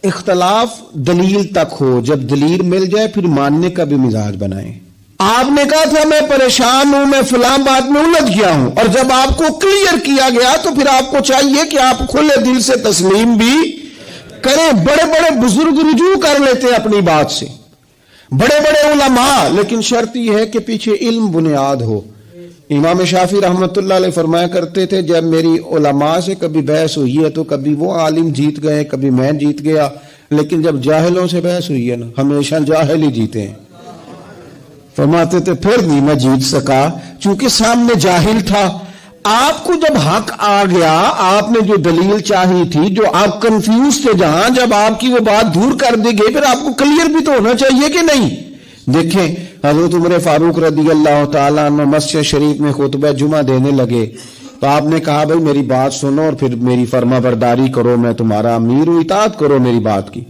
اختلاف دلیل تک ہو، جب دلیل مل جائے پھر ماننے کا بھی مزاج بنائیں. آپ نے کہا تھا میں پریشان ہوں، میں فلاں بات میں الجھ گیا ہوں، اور جب آپ کو کلیئر کیا گیا تو پھر آپ کو چاہیے کہ آپ کھلے دل سے تسلیم بھی کریں. بڑے بڑے بزرگ رجوع کر لیتے اپنی بات سے، بڑے بڑے علماء، لیکن شرط یہ ہے کہ پیچھے علم بنیاد ہو. امام شافعی رحمۃ اللہ علیہ فرمایا کرتے تھے جب میری علماء سے کبھی بحث ہوئی ہے تو کبھی وہ عالم جیت گئے، کبھی میں جیت گیا، لیکن جب جاہلوں سے بحث ہوئی ہے نا ہمیشہ جاہل ہی جیتے ہیں. فرماتے تھے پھر نہیں میں جیت سکا چونکہ سامنے جاہل تھا. آپ کو جب حق آ گیا، آپ نے جو دلیل چاہی تھی، جو آپ کنفیوز تھے جہاں، جب آپ کی وہ بات دور کر دی گئی پھر آپ کو کلیئر بھی تو ہونا چاہیے کہ نہیں. دیکھیں حضرت عمر فاروق رضی اللہ تعالیٰ عنہ مسجد شریف میں خطبہ جمعہ دینے لگے تو آپ نے کہا بھائی میری بات سنو اور پھر میری فرما برداری کرو، میں تمہارا امیر ہوں، اطاعت کرو میری بات کی.